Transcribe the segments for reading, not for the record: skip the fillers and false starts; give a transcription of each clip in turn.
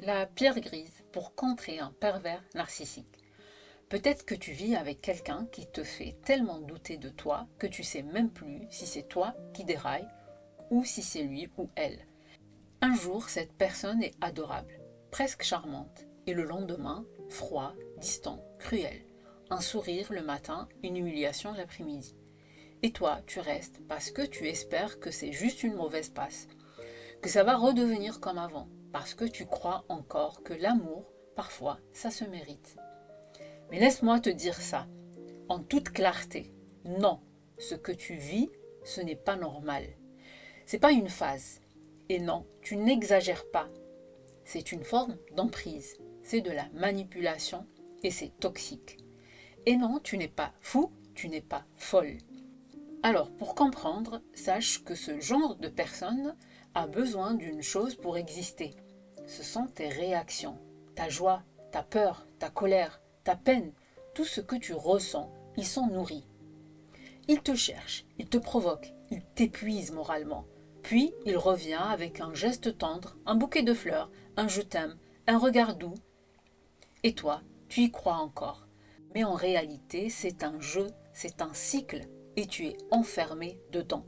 la pierre grise pour contrer un pervers narcissique. Peut-être que tu vis avec quelqu'un qui te fait tellement douter de toi que tu sais même plus si c'est toi qui déraille ou si c'est lui ou elle. Un jour, cette personne est adorable, presque charmante, et le lendemain, froid, distant, cruel. Un sourire le matin, une humiliation l'après-midi. Et toi, tu restes parce que tu espères que c'est juste une mauvaise passe, que ça va redevenir comme avant, parce que tu crois encore que l'amour, parfois, ça se mérite. Mais laisse-moi te dire ça, en toute clarté. Non, ce que tu vis, ce n'est pas normal. C'est pas une phase. Et non, tu n'exagères pas. C'est une forme d'emprise. C'est de la manipulation et c'est toxique. Et non, tu n'es pas fou, tu n'es pas folle. Alors, pour comprendre, sache que ce genre de personne a besoin d'une chose pour exister. Ce sont tes réactions, ta joie, ta peur, ta colère, ta peine, tout ce que tu ressens, ils sont nourris. Il te cherche, il te provoque, il t'épuise moralement. Puis il revient avec un geste tendre, un bouquet de fleurs, un je t'aime, un regard doux. Et toi, tu y crois encore. Mais en réalité, c'est un jeu, c'est un cycle, et tu es enfermé dedans.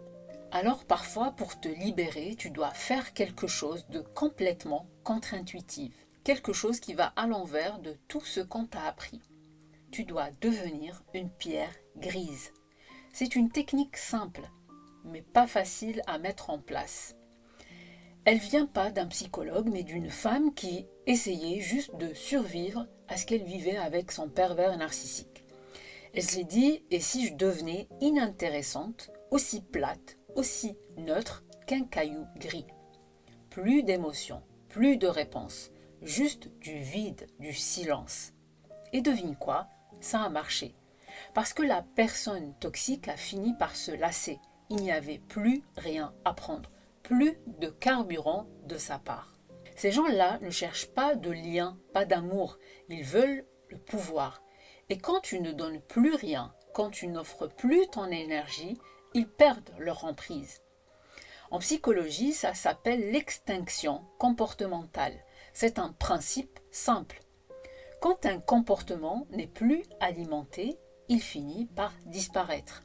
Alors parfois, pour te libérer, tu dois faire quelque chose de complètement contre-intuitif, quelque chose qui va à l'envers de tout ce qu'on t'a appris. Tu dois devenir une pierre grise. C'est une technique simple, mais pas facile à mettre en place. Elle vient pas d'un psychologue, mais d'une femme qui essayait juste de survivre à ce qu'elle vivait avec son pervers narcissique. Elle s'est dit, et si je devenais inintéressante, aussi plate, aussi neutre qu'un caillou gris? Plus d'émotions, plus de réponses, juste du vide, du silence. Et devine quoi? Ça a marché. Parce que la personne toxique a fini par se lasser. Il n'y avait plus rien à prendre, plus de carburant de sa part. Ces gens-là ne cherchent pas de lien, pas d'amour. Ils veulent le pouvoir. Et quand tu ne donnes plus rien, quand tu n'offres plus ton énergie, ils perdent leur emprise. En psychologie, ça s'appelle l'extinction comportementale. C'est un principe simple. Quand un comportement n'est plus alimenté, il finit par disparaître.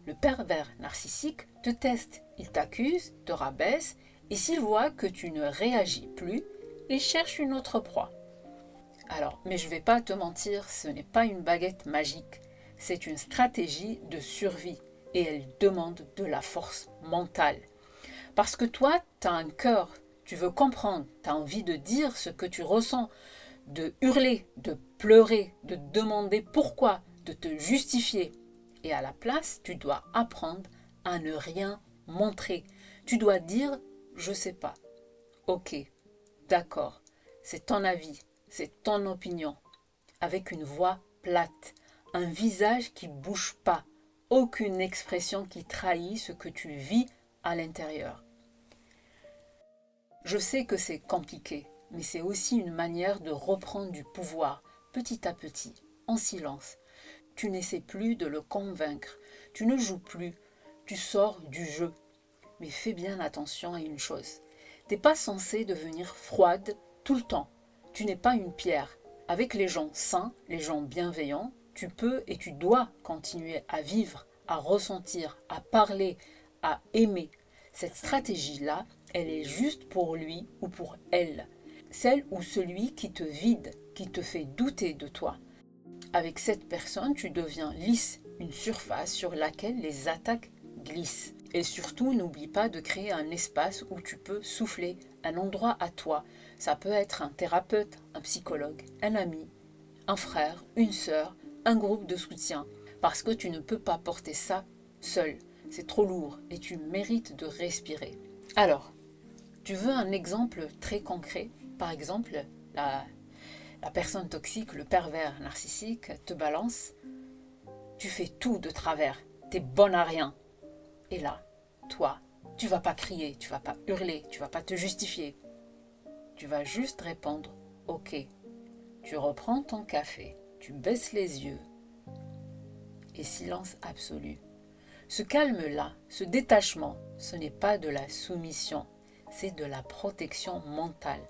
Le pervers narcissique te teste, il t'accuse, te rabaisse, et s'il voit que tu ne réagis plus, il cherche une autre proie. Alors, mais je ne vais pas te mentir, ce n'est pas une baguette magique, c'est une stratégie de survie, et elle demande de la force mentale. Parce que toi, tu as un cœur, tu veux comprendre, tu as envie de dire ce que tu ressens, de hurler, de pleurer, de demander pourquoi, de te justifier. Et à la place, tu dois apprendre à ne rien montrer. Tu dois dire je sais pas. Ok, d'accord, c'est ton avis, c'est ton opinion. Avec une voix plate, un visage qui bouge pas, aucune expression qui trahit ce que tu vis à l'intérieur. Je sais que c'est compliqué, mais c'est aussi une manière de reprendre du pouvoir, petit à petit, en silence. Tu n'essaies plus de le convaincre, tu ne joues plus, tu sors du jeu. Mais fais bien attention à une chose. T'es pas censé devenir froide tout le temps. Tu n'es pas une pierre. Avec les gens sains, les gens bienveillants, tu peux et tu dois continuer à vivre, à ressentir, à parler, à aimer. Cette stratégie-là, elle est juste pour lui ou pour elle. Celle ou celui qui te vide, qui te fait douter de toi. Avec cette personne, tu deviens lisse, une surface sur laquelle les attaques glissent. Et surtout, n'oublie pas de créer un espace où tu peux souffler, un endroit à toi. Ça peut être un thérapeute, un psychologue, un ami, un frère, une sœur, un groupe de soutien. Parce que tu ne peux pas porter ça seul. C'est trop lourd et tu mérites de respirer. Alors, tu veux un exemple très concret? Par exemple, la personne toxique, le pervers narcissique, te balance. Tu fais tout de travers. T'es bonne à rien. Et là, toi, tu vas pas crier, tu vas pas hurler, tu vas pas te justifier. Tu vas juste répondre OK. Tu reprends ton café, tu baisses les yeux et silence absolu. Ce calme-là, ce détachement, ce n'est pas de la soumission, c'est de la protection mentale.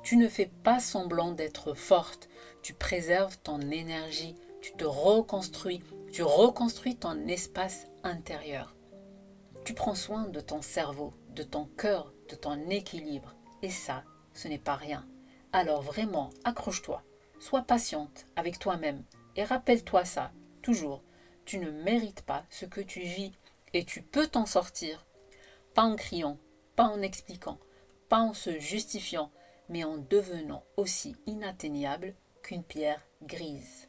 Tu ne fais pas semblant d'être forte, tu préserves ton énergie, tu te reconstruis, tu reconstruis ton espace intérieur. Tu prends soin de ton cerveau, de ton cœur, de ton équilibre. Et ça, ce n'est pas rien. Alors vraiment, accroche-toi, sois patiente avec toi-même et rappelle-toi ça, toujours. Tu ne mérites pas ce que tu vis et tu peux t'en sortir. Pas en criant, pas en expliquant, pas en se justifiant, mais en devenant aussi inatteignable qu'une pierre grise.